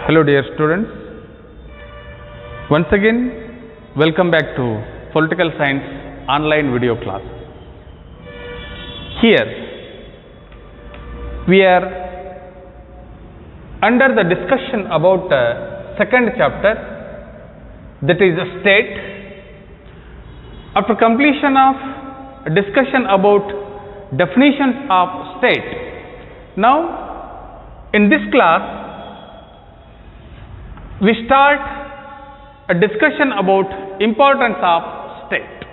Hello dear students, once again welcome back to Political Science online video class. Here we are under the discussion about second chapter, that is state. After completion of discussion about definitions of state, now in this class we start a discussion about importance of state.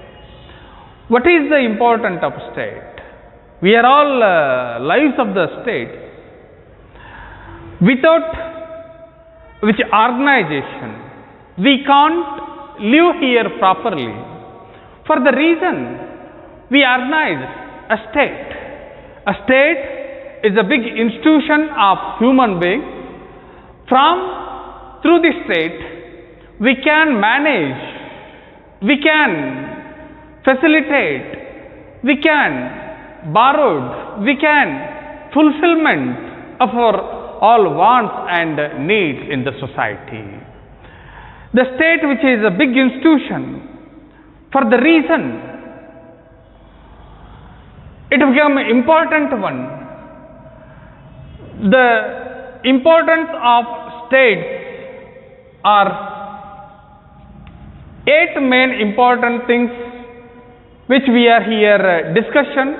What is the importance of state? We are all lives of the state. Without which organization we can't live here properly. For the reason we organize a state. A state is a big institution of human being. Through the state, we can manage, we can facilitate, we can borrow, we can fulfillment of our all wants and needs in the society. The state, which is a big institution, for the reason it become important one. The importance of states are 8 main important things which we are here discussion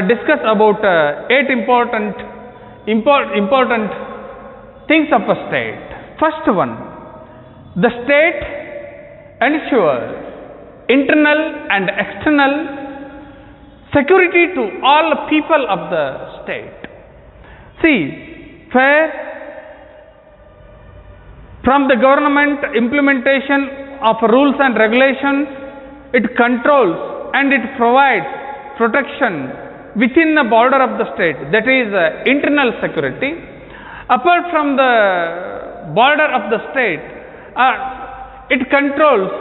discuss about 8 important things of a state. First one, the state ensures internal and external security to all people of the state. See, where from the government implementation of rules and regulations, it controls and it provides protection within the border of the state, that is internal security. Apart from the border of the state, it controls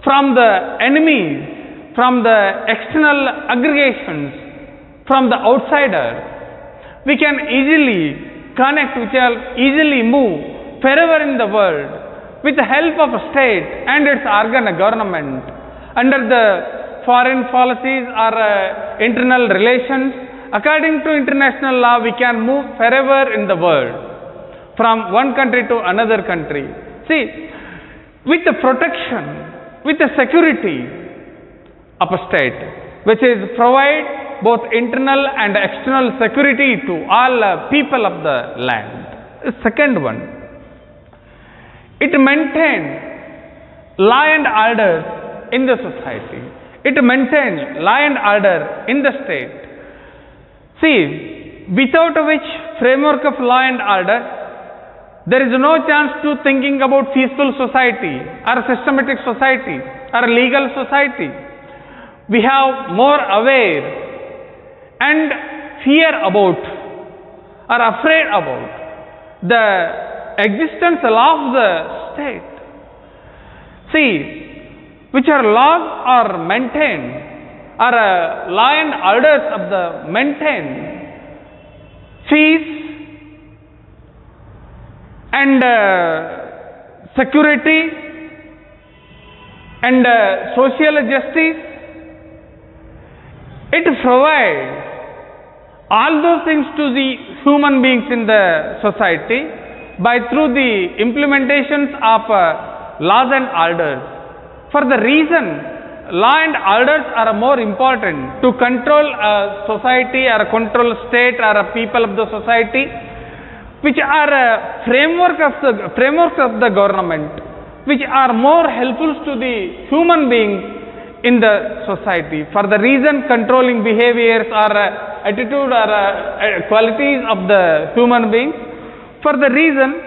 from the enemies, from the external aggregations, from the outsiders. We can easily connect, we can easily move wherever in the world with the help of a state and its organ government. Under the foreign policies or internal relations, according to international law, we can move wherever in the world from one country to another country. See, with the protection, with the security of a state, which is provide both internal and external security to all people of the land. Second one, it maintains law and order in the society. It maintains law and order in the state. See, without which framework of law and order, there is no chance to thinking about peaceful society or systematic society or legal society. We have more aware and fear about or afraid about the existence of the state. See, which are laws are maintained, or law and orders of the maintained, peace and security and social justice. It provides all those things to the human beings in the society through the implementations of laws and orders. For the reason law and orders are more important to control a society or control state or a people of the society, which are a framework of the government, which are more helpful to the human beings in the society. For the reason controlling behaviors or attitude or qualities of the human beings. For the reason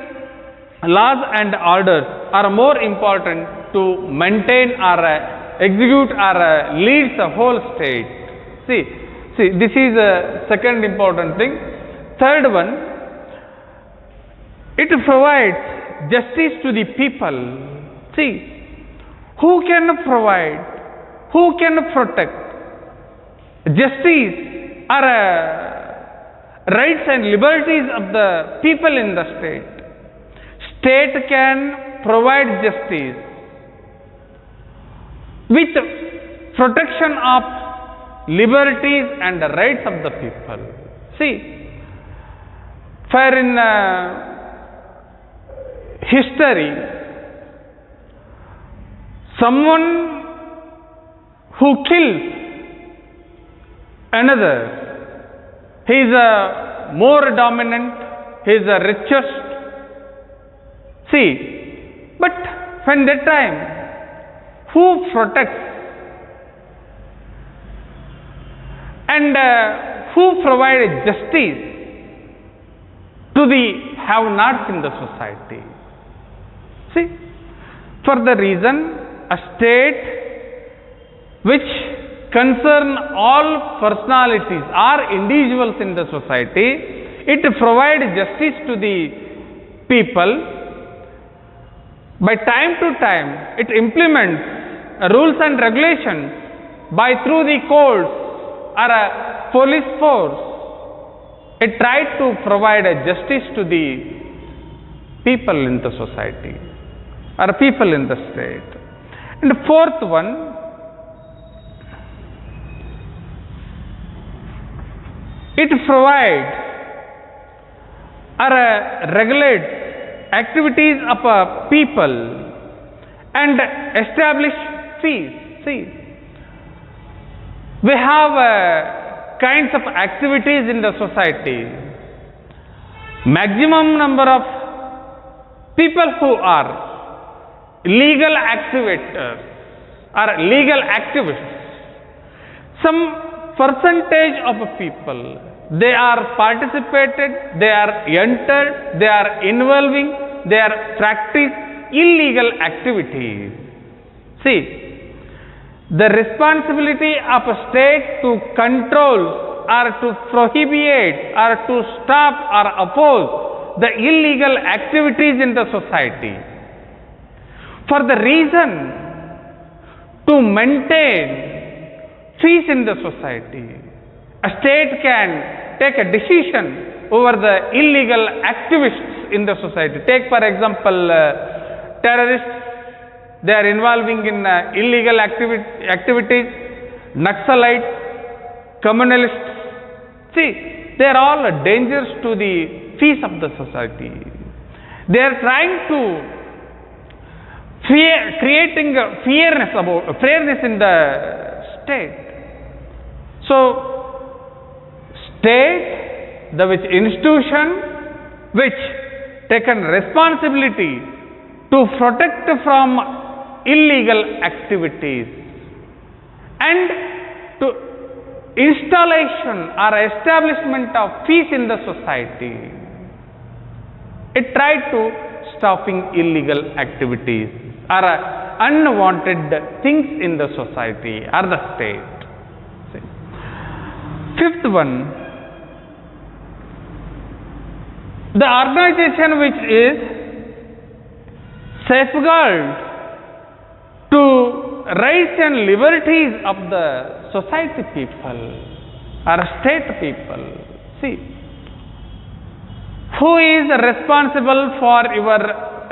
laws and orders are more important to maintain or execute or lead the whole state. See, this is a second important thing. Third one, it provides justice to the people. See, who can provide, who can protect justice or rights and liberties of the people in the state. State can provide justice with protection of liberties and the rights of the people. See, for in history, someone who kills another, he is a more dominant, he is the richest. See, but when that time, who protects and who provides justice to the have-nots in the society? See, for the reason a state which concern all personalities or individuals in the society, it provides justice to the people. By time to time, it implements rules and regulations by through the courts or a police force. It tries to provide a justice to the people in the society or people in the state. And the fourth one, it provides or regulates activities of a people and establish fees. See, we have kinds of activities in the society. Maximum number of people who are legal activators or legal activists. Some percentage of people, they are participated, they are entered, they are involving, they are practice illegal activities. See, the responsibility of a state to control or to prohibit or to stop or oppose the illegal activities in the society. For the reason to maintain peace in the society, a state can take a decision over the illegal activists in the society. Take for example, terrorists, they are involving in illegal activities, Naxalites, communalists. See, they are all dangers to the peace of the society. They are trying to creating fairness in the state. So, state, the which institution which taken responsibility to protect from illegal activities and to installation or establishment of peace in the society. It tried to stopping illegal activities or unwanted things in the society or the state. Fifth one, the organization which is safeguard to rights and liberties of the society people or state people. See, who is responsible for your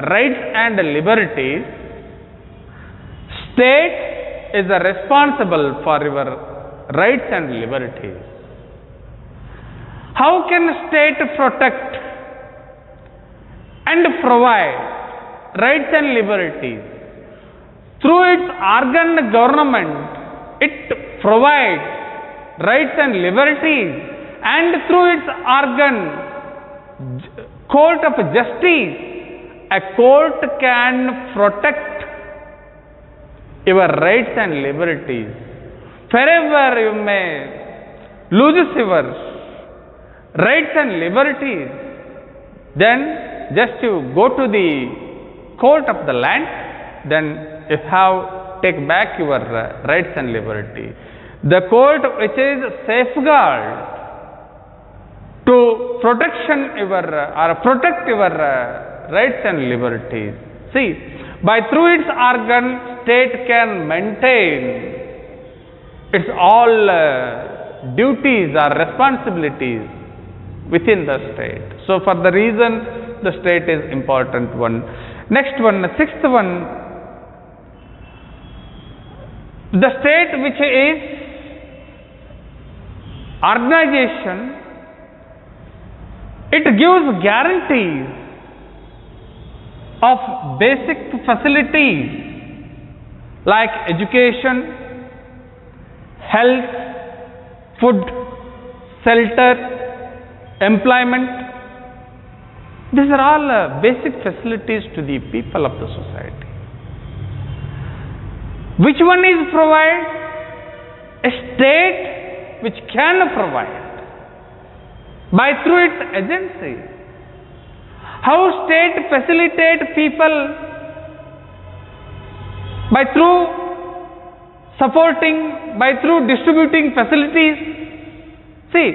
rights and liberties? State is responsible for your rights and liberties. How can state protect and provide rights and liberties? Through its organ government, it provides rights and liberties, and through its organ court of justice, a court can protect your rights and liberties. Wherever you may lose your rights and liberties, then just you go to the court of the land, then you have take back your rights and liberty. The court which is safeguard to protection your or protect your rights and liberties. See, by through its organ, state can maintain its all duties or responsibilities within the state. So for the reason the state is important one. Next one, sixth one, the state which is organization, it gives guarantees of basic facilities like education, health, food, shelter, employment. These are all basic facilities to the people of the society. Which one is provided? A state which can provide by through its agency. How state facilitate people? By through supporting, by through distributing facilities. See,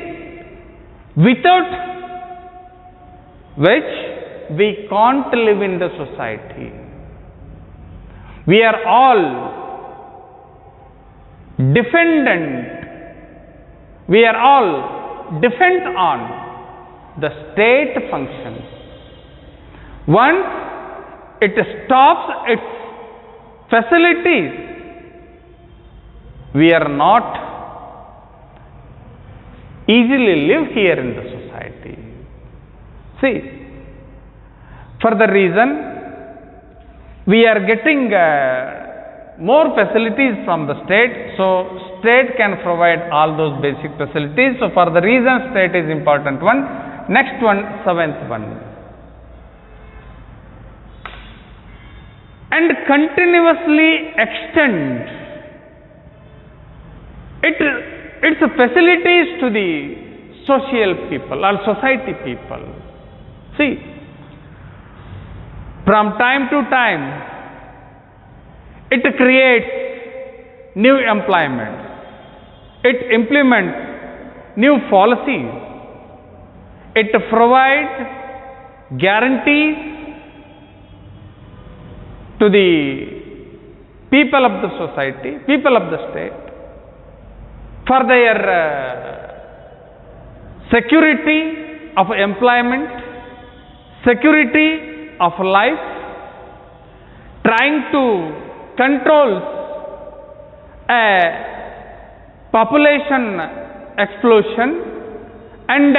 without which we can't live in the society. We are all dependent. We are all dependent on the state functions. Once it stops its facilities, we are not easily live here in the society. See, for the reason we are getting more facilities from the state, so state can provide all those basic facilities. So for the reason state is important one. Next one, seventh one. And continuously extend its facilities to the social people or society people. See, from time to time, it creates new employment. It implements new policies. It provides guarantees to the people of the society, people of the state, for their security of employment, security of life, trying to control a population explosion and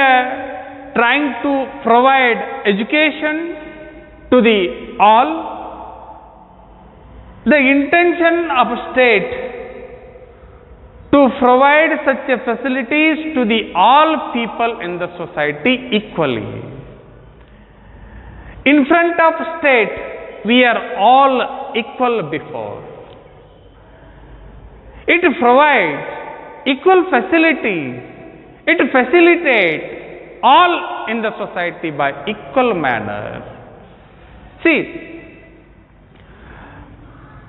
trying to provide education to the all. The intention of state to provide such a facilities to the all people in the society equally. In front of state, we are all equal before. It provides equal facilities. It facilitates all in the society by equal manner. See,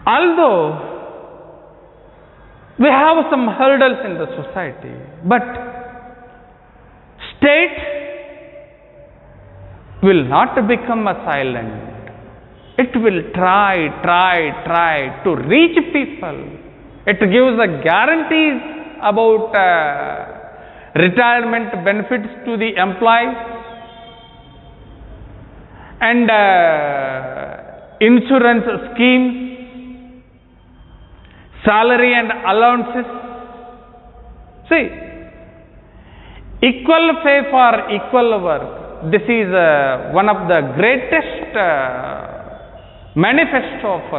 although we have some hurdles in the society, but state will not become a silent. It will try to reach people. It gives a guarantees about retirement benefits to the employees and insurance schemes, salary and allowances. See, equal pay for equal work. This is one of the greatest manifesto of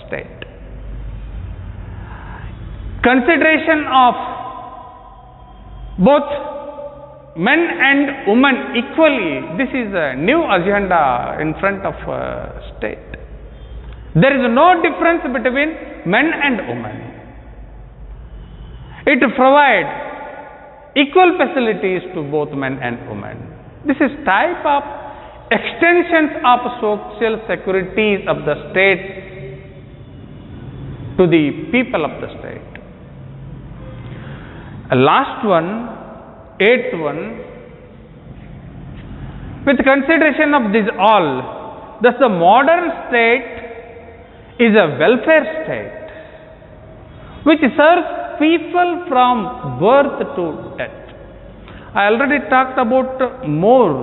state. Consideration of both men and women equally. This is a new agenda in front of state. There is no difference between men and women. It provides equal facilities to both men and women. This is type of extensions of social securities of the state to the people of the state. Last one, eighth one, with consideration of this all, thus the modern state is a welfare state which serves people from birth to death. I already talked about more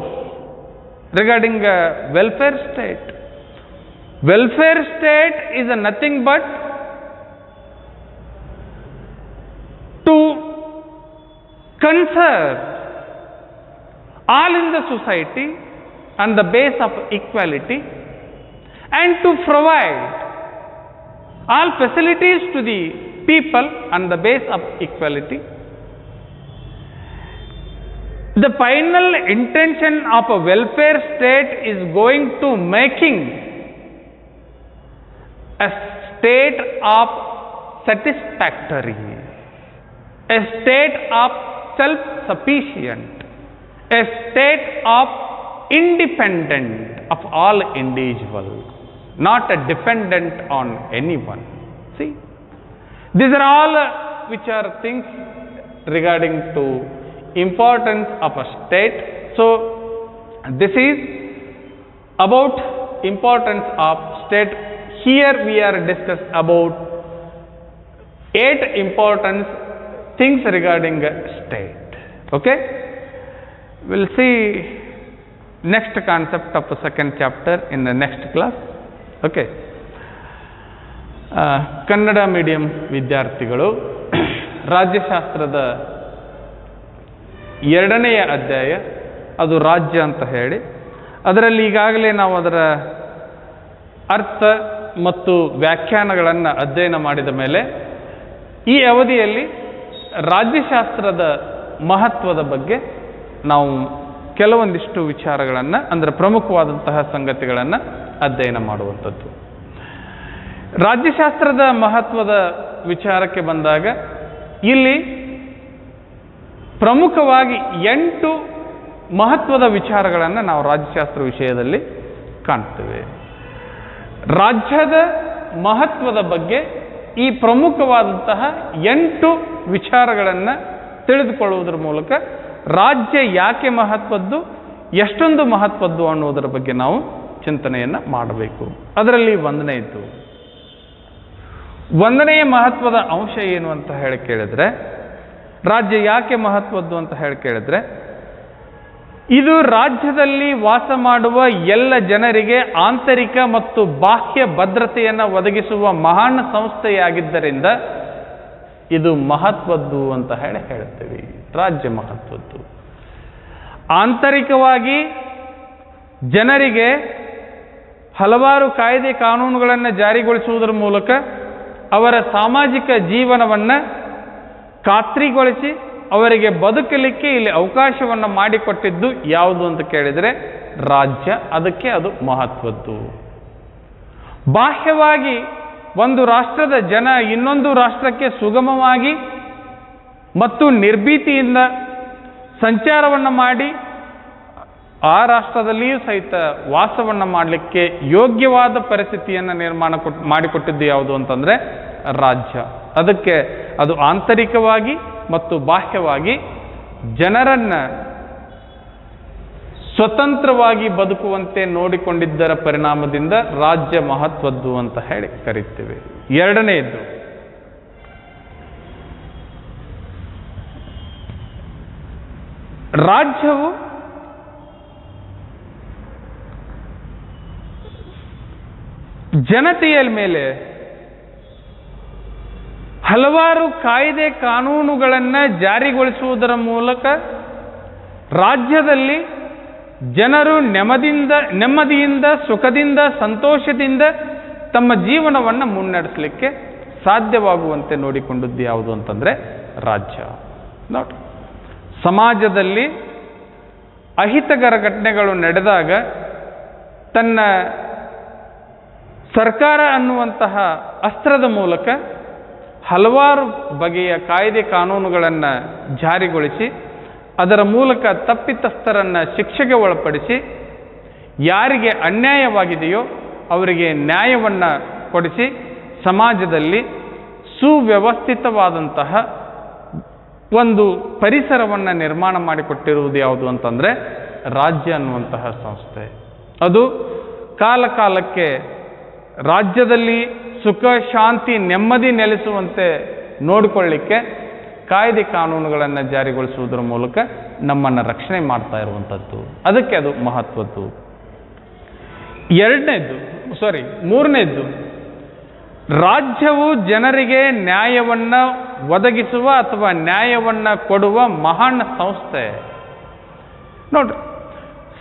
regarding welfare state. Welfare state is nothing but to conserve all in the society on the base of equality and to provide all facilities to the people on the base of equality. The final intention of a welfare state is going to making a state of satisfactory, a state of self-sufficient, a state of independent of all individuals, not a dependent on anyone. See, these are all which are things regarding to importance of a state. So this is about importance of state. Here we are discuss about 8 important things regarding state. Okay, we'll see next concept of the second chapter in the next class. Okay, Kannada medium ವಿದ್ಯಾರ್ಥಿಗಳು ರಾಜ್ಯಶಾಸ್ತ್ರದ 2ನೆಯ ಅಧ್ಯಾಯ ಅದು ರಾಜ್ಯ ಅಂತ ಹೇಳಿ, ಅದರಲ್ಲಿ ಈಗಾಗಲೇ ನಾವು ಅದರ ಅರ್ಥ ಮತ್ತು ವ್ಯಾಖ್ಯಾನಗಳನ್ನು ಅಧ್ಯಯನ ಮಾಡಿದ ಮೇಲೆ ಈ ಅವಧಿಯಲ್ಲಿ ರಾಜ್ಯಶಾಸ್ತ್ರದ ಮಹತ್ವದ ಬಗ್ಗೆ ನಾವು ಕೆಲವೊಂದಿಷ್ಟು ವಿಚಾರಗಳನ್ನು, ಅಂದರೆ ಪ್ರಮುಖವಾದಂತಹ ಸಂಗತಿಗಳನ್ನು ಅಧ್ಯಯನ ಮಾಡುವಂಥದ್ದು. ರಾಜ್ಯಶಾಸ್ತ್ರದ ಮಹತ್ವದ ವಿಚಾರಕ್ಕೆ ಬಂದಾಗ ಇಲ್ಲಿ ಪ್ರಮುಖವಾಗಿ 8 ಮಹತ್ವದ ವಿಚಾರಗಳನ್ನು ನಾವು ರಾಜ್ಯಶಾಸ್ತ್ರ ವಿಷಯದಲ್ಲಿ ಕಾಣ್ತೇವೆ. ರಾಜ್ಯದ ಮಹತ್ವದ ಬಗ್ಗೆ ಈ ಪ್ರಮುಖವಾದಂತಹ 8 ವಿಚಾರಗಳನ್ನು ತಿಳಿದುಕೊಳ್ಳುವುದರ ಮೂಲಕ ರಾಜ್ಯ ಯಾಕೆ ಮಹತ್ವದ್ದು, ಎಷ್ಟೊಂದು ಮಹತ್ವದ್ದು ಅನ್ನುವುದರ ಬಗ್ಗೆ ನಾವು ಚಿಂತನೆಯನ್ನು ಮಾಡಬೇಕು. ಅದರಲ್ಲಿ 1ನೇದ್ದು, 1ನೆಯ ಮಹತ್ವದ ಅಂಶ ಏನು ಅಂತ ಹೇಳಿ ಕೇಳಿದ್ರೆ, ರಾಜ್ಯ ಯಾಕೆ ಮಹತ್ವದ್ದು ಅಂತ ಹೇಳಿ ಕೇಳಿದ್ರೆ, ಇದು ರಾಜ್ಯದಲ್ಲಿ ವಾಸ ಮಾಡುವ ಎಲ್ಲ ಜನರಿಗೆ ಆಂತರಿಕ ಮತ್ತು ಬಾಹ್ಯ ಭದ್ರತೆಯನ್ನು ಒದಗಿಸುವ ಮಹಾನ್ ಸಂಸ್ಥೆಯಾಗಿದ್ದರಿಂದ ಇದು ಮಹತ್ವದ್ದು ಅಂತ ಹೇಳುತ್ತೇವೆ. ರಾಜ್ಯ ಮಹತ್ವದ್ದು. ಆಂತರಿಕವಾಗಿ ಜನರಿಗೆ ಹಲವಾರು ಕಾಯ್ದೆ ಕಾನೂನುಗಳನ್ನು ಜಾರಿಗೊಳಿಸುವುದರ ಮೂಲಕ ಅವರ ಸಾಮಾಜಿಕ ಜೀವನವನ್ನು ಖಾತ್ರಿಗೊಳಿಸಿ ಅವರಿಗೆ ಬದುಕಲಿಕ್ಕೆ ಇಲ್ಲಿ ಅವಕಾಶವನ್ನು ಮಾಡಿಕೊಟ್ಟಿದ್ದು ಯಾವುದು ಅಂತ ಕೇಳಿದರೆ ರಾಜ್ಯ. ಅದಕ್ಕೆ ಅದು ಮಹತ್ವದ್ದು. ಬಾಹ್ಯವಾಗಿ ಒಂದು ರಾಷ್ಟ್ರದ ಜನ ಇನ್ನೊಂದು ರಾಷ್ಟ್ರಕ್ಕೆ ಸುಗಮವಾಗಿ ಮತ್ತು ನಿರ್ಭೀತಿಯಿಂದ ಸಂಚಾರವನ್ನು ಮಾಡಿ ಆ ರಾಷ್ಟ್ರದಲ್ಲಿಯೂ ಸಹಿತ ವಾಸವನ್ನು ಮಾಡಲಿಕ್ಕೆ ಯೋಗ್ಯವಾದ ಪರಿಸ್ಥಿತಿಯನ್ನು ಮಾಡಿಕೊಟ್ಟಿದ್ದು ಯಾವುದು ಅಂತಂದರೆ ರಾಜ್ಯ. ಅದಕ್ಕೆ ಅದು ಆಂತರಿಕವಾಗಿ ಮತ್ತು ಬಾಹ್ಯವಾಗಿ ಜನರನ್ನು ಸ್ವತಂತ್ರವಾಗಿ ಬದುಕುವಂತೆ ನೋಡಿಕೊಂಡಿದ್ದರ ಪರಿಣಾಮದಿಂದ ರಾಜ್ಯ ಮಹತ್ವದ್ದು ಅಂತ ಹೇಳಿ ಕರೀತೇವೆ. 2ನೇದ್ದು, ರಾಜ್ಯವು ಜನತೆಯ ಮೇಲೆ ಹಲವಾರು ಕಾಯ್ದೆ ಕಾನೂನುಗಳನ್ನು ಜಾರಿಗೊಳಿಸುವುದರ ಮೂಲಕ ರಾಜ್ಯದಲ್ಲಿ ಜನರು ನೆಮ್ಮದಿಯಿಂದ ಸುಖದಿಂದ ಸಂತೋಷದಿಂದ ತಮ್ಮ ಜೀವನವನ್ನು ಮುನ್ನಡೆಸಲಿಕ್ಕೆ ಸಾಧ್ಯವಾಗುವಂತೆ ನೋಡಿಕೊಂಡದ್ದು ಯಾವುದು ಅಂತಂದರೆ ರಾಜ್ಯ. ನೋಡಿ, ಸಮಾಜದಲ್ಲಿ ಅಹಿತಕರ ಘಟನೆಗಳು ನಡೆದಾಗ ತನ್ನ ಸರ್ಕಾರ ಅನ್ನುವಂತಹ ಅಸ್ತ್ರದ ಮೂಲಕ ಹಲವಾರು ಬಗೆಯ ಕಾಯ್ದೆ ಕಾನೂನುಗಳನ್ನು ಜಾರಿಗೊಳಿಸಿ ಅದರ ಮೂಲಕ ತಪ್ಪಿತಸ್ಥರನ್ನು ಶಿಕ್ಷೆಗೆ ಒಳಪಡಿಸಿ ಯಾರಿಗೆ ಅನ್ಯಾಯವಾಗಿದೆಯೋ ಅವರಿಗೆ ನ್ಯಾಯವನ್ನು ಕೊಡಿಸಿ ಸಮಾಜದಲ್ಲಿ ಸುವ್ಯವಸ್ಥಿತವಾದಂತಹ ಒಂದು ಪರಿಸರವನ್ನು ನಿರ್ಮಾಣ ಮಾಡಿಕೊಟ್ಟಿರುವುದು ಯಾವುದು ಅಂತಂದರೆ ರಾಜ್ಯ ಅನ್ನುವಂತಹ ಸಂಸ್ಥೆ. ಅದು ಕಾಲಕಾಲಕ್ಕೆ ರಾಜ್ಯದಲ್ಲಿ ಸುಖ ಶಾಂತಿ ನೆಮ್ಮದಿ ನೆಲೆಸುವಂತೆ ನೋಡಿಕೊಳ್ಳಿಕ್ಕೆ ಕಾಯ್ದೆ ಕಾನೂನುಗಳನ್ನು ಜಾರಿಗೊಳಿಸುವುದರ ಮೂಲಕ ನಮ್ಮನ್ನು ರಕ್ಷಣೆ ಮಾಡ್ತಾ ಇರುವಂಥದ್ದು. ಅದಕ್ಕೆ ಅದು ಮಹತ್ವದ್ದು. ಮೂರನೇದ್ದು, ರಾಜ್ಯವು ಜನರಿಗೆ ನ್ಯಾಯವನ್ನು ಒದಗಿಸುವ ಅಥವಾ ನ್ಯಾಯವನ್ನು ಕೊಡುವ ಮಹಾನ್ ಸಂಸ್ಥೆ. ನೋಡ್ರಿ,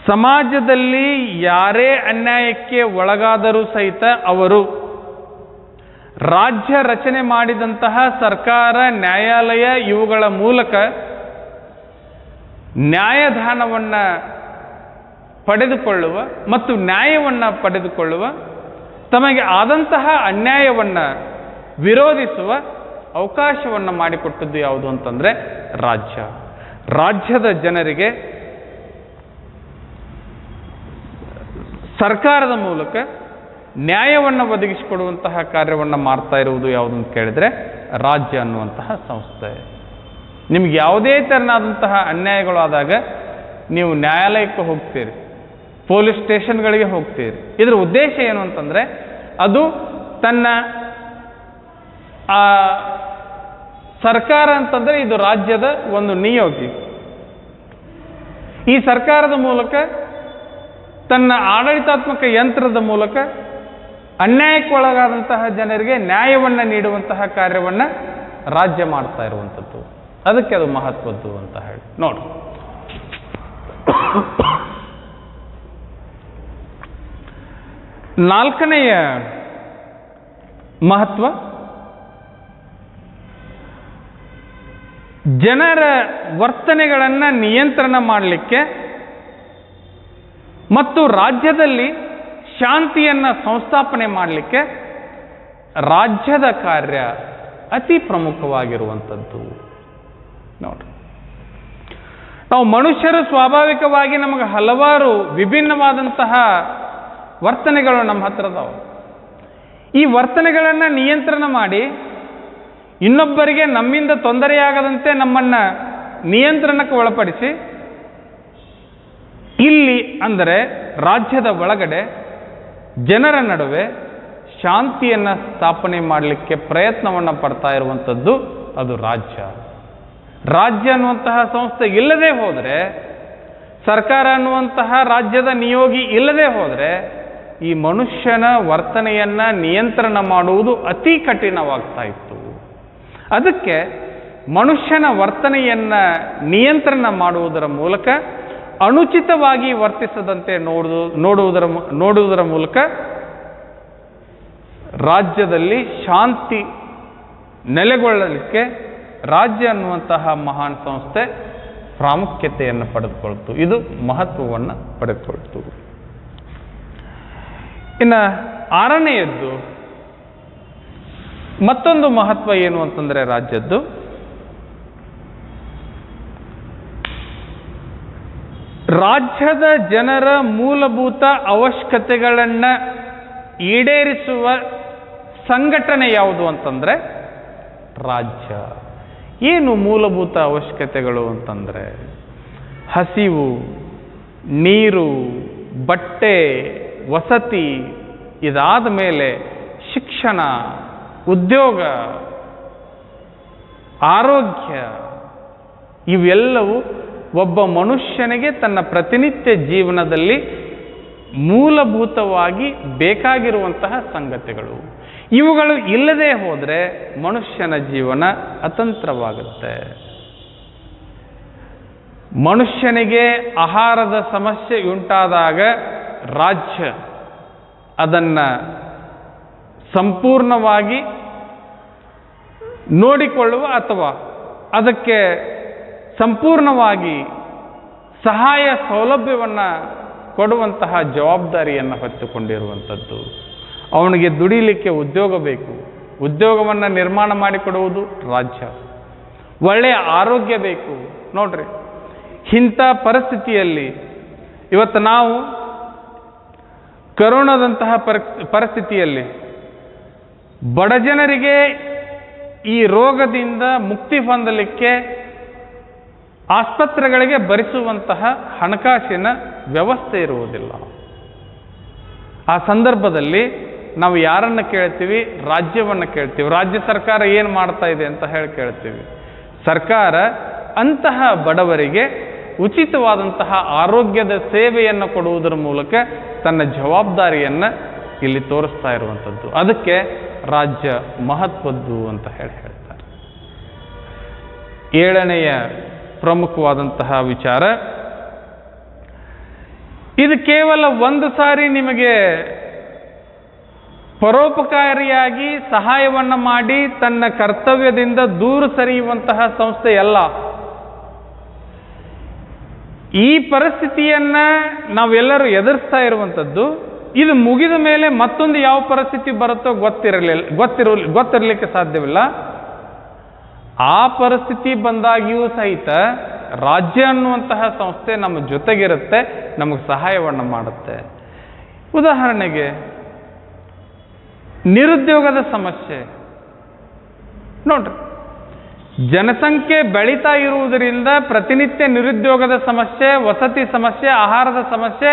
ಸಮಾಜದಲ್ಲಿ ಯಾರೇ ಅನ್ಯಾಯಕ್ಕೆ ಒಳಗಾದರೂ ಸಹಿತ ಅವರು ರಾಜ್ಯ ರಚನೆ ಮಾಡಿದಂತಹ ಸರ್ಕಾರ, ನ್ಯಾಯಾಲಯ ಇವುಗಳ ಮೂಲಕ ನ್ಯಾಯದಾನವನ್ನು ಪಡೆದುಕೊಳ್ಳುವ ಮತ್ತು ನ್ಯಾಯವನ್ನು ಪಡೆದುಕೊಳ್ಳುವ, ತಮಗೆ ಆದಂತಹ ಅನ್ಯಾಯವನ್ನು ವಿರೋಧಿಸುವ ಅವಕಾಶವನ್ನು ಮಾಡಿಕೊಟ್ಟದ್ದು ಯಾವುದು ಅಂತಂದರೆ ರಾಜ್ಯ. ರಾಜ್ಯದ ಜನರಿಗೆ ಸರ್ಕಾರದ ಮೂಲಕ ನ್ಯಾಯವನ್ನು ಒದಗಿಸಿಕೊಡುವಂತಹ ಕಾರ್ಯವನ್ನು ಮಾಡ್ತಾ ಇರುವುದು ಯಾವುದು ಅಂತ ಕೇಳಿದರೆ ರಾಜ್ಯ ಅನ್ನುವಂತಹ ಸಂಸ್ಥೆ. ನಿಮ್ಗೆ ಯಾವುದೇ ತೆರನಾದಂತಹ ಅನ್ಯಾಯಗಳು ಆದಾಗ ನೀವು ನ್ಯಾಯಾಲಯಕ್ಕೆ ಹೋಗ್ತೀರಿ, ಪೊಲೀಸ್ ಸ್ಟೇಷನ್ಗಳಿಗೆ ಹೋಗ್ತೀರಿ. ಇದರ ಉದ್ದೇಶ ಏನು ಅಂತಂದರೆ ಅದು ತನ್ನ ಸರ್ಕಾರ ಅಂತಂದರೆ ಇದು ರಾಜ್ಯದ ಒಂದು ನಿಯೋಗಿ. ಈ ಸರ್ಕಾರದ ಮೂಲಕ ತನ್ನ ಆಡಳಿತಾತ್ಮಕ ಯಂತ್ರದ ಮೂಲಕ ಅನ್ಯಾಯಕ್ಕೊಳಗಾದಂತಹ ಜನರಿಗೆ ನ್ಯಾಯವನ್ನು ನೀಡುವಂತಹ ಕಾರ್ಯವನ್ನು ರಾಜ್ಯ ಮಾಡ್ತಾ ಇರುವಂಥದ್ದು. ಅದಕ್ಕೆ ಅದು ಮಹತ್ವದ್ದು ಅಂತ ಹೇಳಿ ನೋಡಿ. ನಾಲ್ಕನೆಯ ಮಹತ್ವ, ಜನರ ವರ್ತನೆಗಳನ್ನು ನಿಯಂತ್ರಣ ಮಾಡಲಿಕ್ಕೆ ಮತ್ತು ರಾಜ್ಯದಲ್ಲಿ ಶಾಂತಿಯನ್ನು ಸಂಸ್ಥಾಪನೆ ಮಾಡಲಿಕ್ಕೆ ರಾಜ್ಯದ ಕಾರ್ಯ ಅತಿ ಪ್ರಮುಖವಾಗಿರುವಂಥದ್ದು. ನೋಡಿ, ನಾವು ಮನುಷ್ಯರು ಸ್ವಾಭಾವಿಕವಾಗಿ ನಮಗೆ ಹಲವಾರು ವಿಭಿನ್ನವಾದಂತಹ ವರ್ತನೆಗಳು ನಮ್ಮ ಹತ್ರದವು. ಈ ವರ್ತನೆಗಳನ್ನು ನಿಯಂತ್ರಣ ಮಾಡಿ ಇನ್ನೊಬ್ಬರಿಗೆ ನಮ್ಮಿಂದ ತೊಂದರೆಯಾಗದಂತೆ ನಮ್ಮನ್ನು ನಿಯಂತ್ರಣಕ್ಕೆ ಒಳಪಡಿಸಿ ಇಲ್ಲಿ ಅಂದರೆ ರಾಜ್ಯದ ಒಳಗಡೆ ಜನರ ನಡುವೆ ಶಾಂತಿಯನ್ನು ಸ್ಥಾಪನೆ ಮಾಡಲಿಕ್ಕೆ ಪ್ರಯತ್ನವನ್ನು ಪಡ್ತಾ ಇರುವಂಥದ್ದು ಅದು ರಾಜ್ಯ. ರಾಜ್ಯ ಅನ್ನುವಂತಹ ಸಂಸ್ಥೆ ಇಲ್ಲದೆ ಹೋದರೆ, ಸರ್ಕಾರ ಅನ್ನುವಂತಹ ರಾಜ್ಯದ ನಿಯೋಗಿ ಇಲ್ಲದೆ ಹೋದರೆ ಈ ಮನುಷ್ಯನ ವರ್ತನೆಯನ್ನು ನಿಯಂತ್ರಣ ಮಾಡುವುದು ಅತಿ ಕಠಿಣವಾಗ್ತಾ ಇತ್ತು. ಅದಕ್ಕೆ ಮನುಷ್ಯನ ವರ್ತನೆಯನ್ನು ನಿಯಂತ್ರಣ ಮಾಡುವುದರ ಮೂಲಕ, ಅನುಚಿತವಾಗಿ ವರ್ತಿಸದಂತೆ ನೋಡುವುದರ ಮೂಲಕ ರಾಜ್ಯದಲ್ಲಿ ಶಾಂತಿ ನೆಲೆಗೊಳ್ಳಲಿಕ್ಕೆ ರಾಜ್ಯ ಅನ್ನುವಂತಹ ಮಹಾನ್ ಸಂಸ್ಥೆ ಪ್ರಾಮುಖ್ಯತೆಯನ್ನು ಪಡೆದುಕೊಳ್ತು. ಇದು ಮಹತ್ವವನ್ನು ಪಡೆದುಕೊಳ್ತು. ಇನ್ನು ಆರನೆಯದ್ದು ಮತ್ತೊಂದು ಮಹತ್ವ ಏನು ಅಂತಂದರೆ ರಾಜ್ಯದ್ದು ರಾಜ್ಯದ ಜನರ ಮೂಲಭೂತ ಅವಶ್ಯಕತೆಗಳನ್ನು ಈಡೇರಿಸುವ ಸಂಘಟನೆ ಯಾವುದು ಅಂತಂದರೆ ರಾಜ್ಯ. ಏನು ಮೂಲಭೂತ ಅವಶ್ಯಕತೆಗಳು ಅಂತಂದರೆ ಹಸಿವು, ನೀರು, ಬಟ್ಟೆ, ವಸತಿ, ಇದಾದ ಮೇಲೆ ಶಿಕ್ಷಣ, ಉದ್ಯೋಗ, ಆರೋಗ್ಯ, ಇವೆಲ್ಲವೂ ಒಬ್ಬ ಮನುಷ್ಯನಿಗೆ ತನ್ನ ಪ್ರತಿನಿತ್ಯ ಜೀವನದಲ್ಲಿ ಮೂಲಭೂತವಾಗಿ ಬೇಕಾಗಿರುವಂತಹ ಸಂಗತಿಗಳು. ಇವುಗಳು ಇಲ್ಲದೆ ಹೋದರೆ ಮನುಷ್ಯನ ಜೀವನ ಅತಂತ್ರವಾಗುತ್ತೆ. ಮನುಷ್ಯನಿಗೆ ಆಹಾರದ ಸಮಸ್ಯೆ ಉಂಟಾದಾಗ ರಾಜ್ಯ ಅದನ್ನು ಸಂಪೂರ್ಣವಾಗಿ ನೋಡಿಕೊಳ್ಳುವ ಅಥವಾ ಅದಕ್ಕೆ ಸಂಪೂರ್ಣವಾಗಿ ಸಹಾಯ ಸೌಲಭ್ಯವನ್ನು ಕೊಡುವಂತಹ ಜವಾಬ್ದಾರಿಯನ್ನು ಹೊತ್ತುಕೊಂಡಿರುವಂಥದ್ದು. ಅವನಿಗೆ ದುಡಿಲಿಕ್ಕೆ ಉದ್ಯೋಗ ಬೇಕು, ಉದ್ಯೋಗವನ್ನು ನಿರ್ಮಾಣ ಮಾಡಿಕೊಡುವುದು ರಾಜ್ಯ. ಒಳ್ಳೆಯ ಆರೋಗ್ಯ ಬೇಕು. ನೋಡ್ರಿ, ಇಂಥ ಪರಿಸ್ಥಿತಿಯಲ್ಲಿ ಇವತ್ತು ನಾವು ಕರೋನಾದಂತಹ ಪರಿಸ್ಥಿತಿಯಲ್ಲಿ ಬಡ ಜನರಿಗೆ ಈ ರೋಗದಿಂದ ಮುಕ್ತಿ ಹೊಂದಲಿಕ್ಕೆ ಆಸ್ಪತ್ರೆಗಳಿಗೆ ಭರಿಸುವಂತಹ ಹಣಕಾಸಿನ ವ್ಯವಸ್ಥೆ ಇರುವುದಿಲ್ಲ. ಆ ಸಂದರ್ಭದಲ್ಲಿ ನಾವು ಯಾರನ್ನು ಕೇಳ್ತೀವಿ? ರಾಜ್ಯವನ್ನು ಕೇಳ್ತೀವಿ. ರಾಜ್ಯ ಸರ್ಕಾರ ಏನು ಮಾಡ್ತಾ ಇದೆ ಅಂತ ಹೇಳಿ ಕೇಳ್ತೀವಿ. ಸರ್ಕಾರ ಅಂತಹ ಬಡವರಿಗೆ ಉಚಿತವಾದಂತಹ ಆರೋಗ್ಯದ ಸೇವೆಯನ್ನು ಕೊಡುವುದರ ಮೂಲಕ ತನ್ನ ಜವಾಬ್ದಾರಿಯನ್ನು ಇಲ್ಲಿ ತೋರಿಸ್ತಾ ಇರುವಂಥದ್ದು. ಅದಕ್ಕೆ ರಾಜ್ಯ ಮಹತ್ವದ್ದು ಅಂತ ಹೇಳ್ತಾರೆ. ಏಳನೆಯ ಪ್ರಮುಖವಾದಂತಹ ವಿಚಾರ, ಇದು ಕೇವಲ ಒಂದು ಸಾರಿ ನಿಮಗೆ ಪರೋಪಕಾರಿಯಾಗಿ ಸಹಾಯವನ್ನು ಮಾಡಿ ತನ್ನ ಕರ್ತವ್ಯದಿಂದ ದೂರ ಸರಿಯುವಂತಹ ಸಂಸ್ಥೆಯಲ್ಲ. ಈ ಪರಿಸ್ಥಿತಿಯನ್ನ ನಾವೆಲ್ಲರೂ ಎದುರಿಸ್ತಾ ಇರುವಂಥದ್ದು. ಇದು ಮುಗಿದ ಮೇಲೆ ಮತ್ತೊಂದು ಯಾವ ಪರಿಸ್ಥಿತಿ ಬರುತ್ತೋ ಗೊತ್ತಿರಲಿಕ್ಕೆ ಸಾಧ್ಯವಿಲ್ಲ. ಆ ಪರಿಸ್ಥಿತಿ ಬಂದಾಗಿಯೂ ಸಹಿತ ರಾಜ್ಯ ಅನ್ನುವಂತಹ ಸಂಸ್ಥೆ ನಮ್ಮ ಜೊತೆಗಿರುತ್ತೆ, ನಮಗೆ ಸಹಾಯವನ್ನು ಮಾಡುತ್ತೆ. ಉದಾಹರಣೆಗೆ ನಿರುದ್ಯೋಗದ ಸಮಸ್ಯೆ ನೋಡ್ರಿ, ಜನಸಂಖ್ಯೆ ಬೆಳೀತಾ ಇರುವುದರಿಂದ ಪ್ರತಿನಿತ್ಯ ನಿರುದ್ಯೋಗದ ಸಮಸ್ಯೆ, ವಸತಿ ಸಮಸ್ಯೆ, ಆಹಾರದ ಸಮಸ್ಯೆ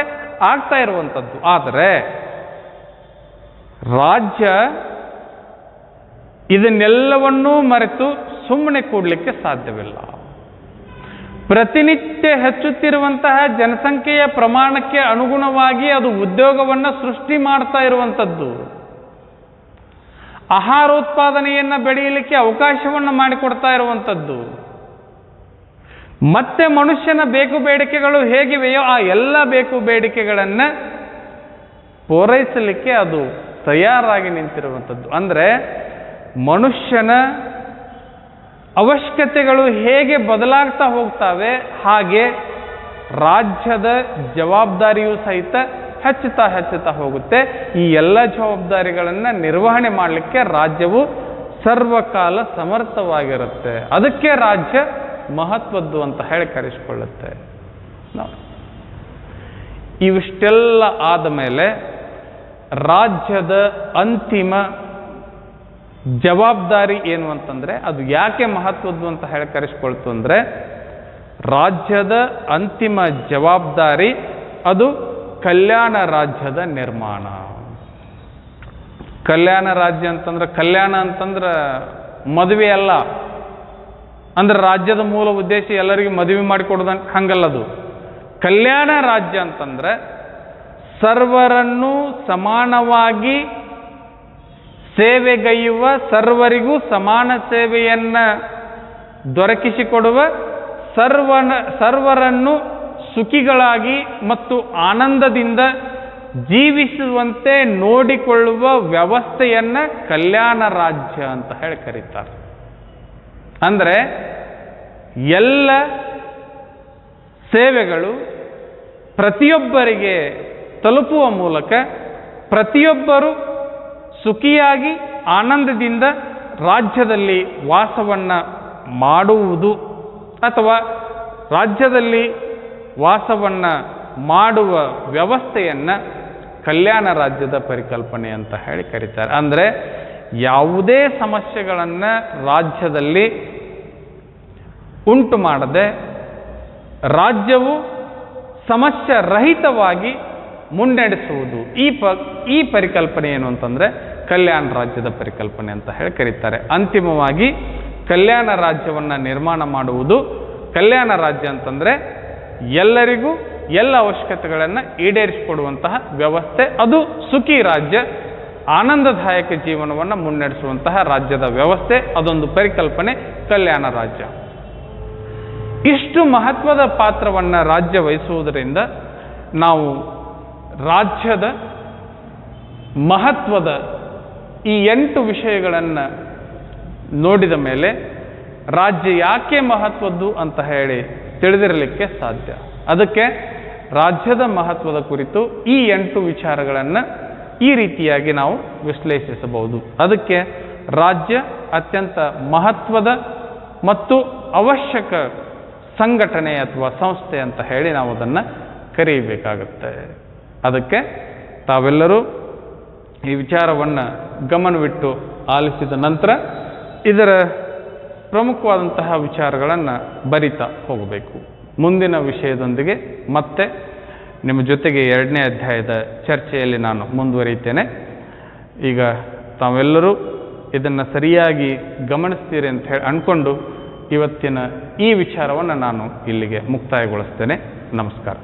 ಆಗ್ತಾ ಇರುವಂಥದ್ದು. ಆದರೆ ರಾಜ್ಯ ಇದನ್ನೆಲ್ಲವನ್ನೂ ಮರೆತು ಸುಮ್ಮನೆ ಕೂಡಲಿಕ್ಕೆ ಸಾಧ್ಯವಿಲ್ಲ. ಪ್ರತಿನಿತ್ಯ ಹೆಚ್ಚುತ್ತಿರುವಂತಹ ಜನಸಂಖ್ಯೆಯ ಪ್ರಮಾಣಕ್ಕೆ ಅನುಗುಣವಾಗಿ ಅದು ಉದ್ಯೋಗವನ್ನು ಸೃಷ್ಟಿ ಮಾಡ್ತಾ ಇರುವಂಥದ್ದು. ಆಹಾರೋತ್ಪಾದನೆಯನ್ನು ಬೆಳೆಯಲಿಕ್ಕೆ ಅವಕಾಶವನ್ನು ಮಾಡಿಕೊಡ್ತಾ ಇರುವಂಥದ್ದು. ಮತ್ತೆ ಮನುಷ್ಯನ ಬೇಕು ಬೇಡಿಕೆಗಳು ಹೇಗಿವೆಯೋ ಆ ಎಲ್ಲ ಬೇಕು ಬೇಡಿಕೆಗಳನ್ನು ಪೂರೈಸಲಿಕ್ಕೆ ಅದು ತಯಾರಾಗಿ ನಿಂತಿರುವಂಥದ್ದು. ಅಂದರೆ ಮನುಷ್ಯನ ಅವಶ್ಯಕತೆಗಳು ಹೇಗೆ ಬದಲಾಗ್ತಾ ಹೋಗ್ತವೆ, ಹಾಗೆ ರಾಜ್ಯದ ಜವಾಬ್ದಾರಿಯೂ ಸಹಿತ ಹೆಚ್ಚುತ್ತಾ ಹೋಗುತ್ತೆ. ಈ ಎಲ್ಲ ಜವಾಬ್ದಾರಿಗಳನ್ನು ನಿರ್ವಹಣೆ ಮಾಡಲಿಕ್ಕೆ ರಾಜ್ಯವು ಸರ್ವಕಾಲ ಸಮರ್ಥವಾಗಿರುತ್ತೆ. ಅದಕ್ಕೆ ರಾಜ್ಯ ಮಹತ್ವದ್ದು ಅಂತ ಹೇಳಿ ಕರೆಸಿಕೊಳ್ಳುತ್ತೆ. ಇವಿಷ್ಟೆಲ್ಲ ಆದ ಮೇಲೆ ರಾಜ್ಯದ ಅಂತಿಮ ಜವಾಬ್ದಾರಿ ಏನು ಅಂತಂದರೆ, ಅದು ಯಾಕೆ ಮಹತ್ವದ್ದು ಅಂತ ಹೇಳಿ ಕರೆಸಿಕೊಳ್ತು ಅಂದರೆ, ರಾಜ್ಯದ ಅಂತಿಮ ಜವಾಬ್ದಾರಿ ಅದು ಕಲ್ಯಾಣ ರಾಜ್ಯದ ನಿರ್ಮಾಣ. ಕಲ್ಯಾಣ ರಾಜ್ಯ ಅಂತಂದ್ರೆ, ಕಲ್ಯಾಣ ಅಂತಂದ್ರೆ ಮದುವೆ ಅಲ್ಲ. ಅಂದ್ರೆ ರಾಜ್ಯದ ಮೂಲ ಉದ್ದೇಶ ಎಲ್ಲರಿಗೂ ಮದುವೆ ಮಾಡಿಕೊಡೋದು ಹಂಗಲ್ಲದು. ಕಲ್ಯಾಣ ರಾಜ್ಯ ಅಂತಂದ್ರೆ ಸರ್ವರನ್ನು ಸಮಾನವಾಗಿ ಸೇವೆಗೈಯುವ, ಸರ್ವರಿಗೂ ಸಮಾನ ಸೇವೆಯನ್ನು ದೊರಕಿಸಿಕೊಡುವ, ಸರ್ವರನ್ನು ಸುಖಿಗಳಾಗಿ ಮತ್ತು ಆನಂದದಿಂದ ಜೀವಿಸುವಂತೆ ನೋಡಿಕೊಳ್ಳುವ ವ್ಯವಸ್ಥೆಯನ್ನು ಕಲ್ಯಾಣ ರಾಜ್ಯ ಅಂತ ಹೇಳಿ ಕರೀತಾರೆ. ಅಂದರೆ ಎಲ್ಲ ಸೇವೆಗಳು ಪ್ರತಿಯೊಬ್ಬರಿಗೆ ತಲುಪುವ ಮೂಲಕ ಪ್ರತಿಯೊಬ್ಬರು ಸುಖಿಯಾಗಿ ಆನಂದದಿಂದ ರಾಜ್ಯದಲ್ಲಿ ವಾಸವನ್ನು ಮಾಡುವುದು ಅಥವಾ ರಾಜ್ಯದಲ್ಲಿ ವಾಸವನ್ನು ಮಾಡುವ ವ್ಯವಸ್ಥೆಯನ್ನು ಕಲ್ಯಾಣ ರಾಜ್ಯದ ಪರಿಕಲ್ಪನೆ ಅಂತ ಹೇಳಿ ಕರೀತಾರೆ. ಅಂದರೆ ಯಾವುದೇ ಸಮಸ್ಯೆಗಳನ್ನು ರಾಜ್ಯದಲ್ಲಿ ಉಂಟು ಮಾಡದೆ ರಾಜ್ಯವು ಸಮಸ್ಯೆ ರಹಿತವಾಗಿ ಮುನ್ನಡೆಸುವುದು. ಈ ಪರಿಕಲ್ಪನೆ ಏನು ಅಂತಂದರೆ ಕಲ್ಯಾಣ ರಾಜ್ಯದ ಪರಿಕಲ್ಪನೆ ಅಂತ ಹೇಳಿ ಕರೀತಾರೆ. ಅಂತಿಮವಾಗಿ ಕಲ್ಯಾಣ ರಾಜ್ಯವನ್ನು ನಿರ್ಮಾಣ ಮಾಡುವುದು. ಕಲ್ಯಾಣ ರಾಜ್ಯ ಅಂತಂದರೆ ಎಲ್ಲರಿಗೂ ಎಲ್ಲ ಅವಶ್ಯಕತೆಗಳನ್ನು ಈಡೇರಿಸಿಕೊಡುವಂತಹ ವ್ಯವಸ್ಥೆ. ಅದು ಸುಖಿ ರಾಜ್ಯ, ಆನಂದದಾಯಕ ಜೀವನವನ್ನು ಮುನ್ನಡೆಸುವಂತಹ ರಾಜ್ಯದ ವ್ಯವಸ್ಥೆ. ಅದೊಂದು ಪರಿಕಲ್ಪನೆ ಕಲ್ಯಾಣ ರಾಜ್ಯ. ಇಷ್ಟು ಮಹತ್ವದ ಪಾತ್ರವನ್ನು ರಾಜ್ಯ ವಹಿಸುವುದರಿಂದ ನಾವು ರಾಜ್ಯದ ಮಹತ್ವದ ಈ 8 ವಿಷಯಗಳನ್ನು ನೋಡಿದ ಮೇಲೆ ರಾಜ್ಯ ಯಾಕೆ ಮಹತ್ವದ್ದು ಅಂತ ಹೇಳಿ ತಿಳಿದಿರಲಿಕ್ಕೆ ಸಾಧ್ಯ. ಅದಕ್ಕೆ ರಾಜ್ಯದ ಮಹತ್ವದ ಕುರಿತು ಈ 8 ವಿಚಾರಗಳನ್ನು ಈ ರೀತಿಯಾಗಿ ನಾವು ವಿಶ್ಲೇಷಿಸಬಹುದು. ಅದಕ್ಕೆ ರಾಜ್ಯ ಅತ್ಯಂತ ಮಹತ್ವದ ಮತ್ತು ಅವಶ್ಯಕ ಸಂಘಟನೆ ಅಥವಾ ಸಂಸ್ಥೆ ಅಂತ ಹೇಳಿ ನಾವು ಅದನ್ನು ಕರೆಯಬೇಕಾಗುತ್ತೆ. ಅದಕ್ಕೆ ತಾವೆಲ್ಲರೂ ಈ ವಿಚಾರವನ್ನು ಗಮನವಿಟ್ಟು ಆಲಿಸಿದ ನಂತರ ಇದರ ಪ್ರಮುಖವಾದಂತಹ ವಿಚಾರಗಳನ್ನು ಬರಿತಾ ಹೋಗಬೇಕು. ಮುಂದಿನ ವಿಷಯದೊಂದಿಗೆ ಮತ್ತೆ ನಿಮ್ಮ ಜೊತೆಗೆ 2ನೇ ಅಧ್ಯಾಯದ ಚರ್ಚೆಯಲ್ಲಿ ನಾನು ಮುಂದುವರಿಯುತ್ತೇನೆ. ಈಗ ತಾವೆಲ್ಲರೂ ಇದನ್ನು ಸರಿಯಾಗಿ ಗಮನಿಸ್ತೀರಿ ಅಂತ ಹೇಳಿ ಅಂದ್ಕೊಂಡು ಇವತ್ತಿನ ಈ ವಿಚಾರವನ್ನು ನಾನು ಇಲ್ಲಿಗೆ ಮುಕ್ತಾಯಗೊಳಿಸ್ತೇನೆ. ನಮಸ್ಕಾರ.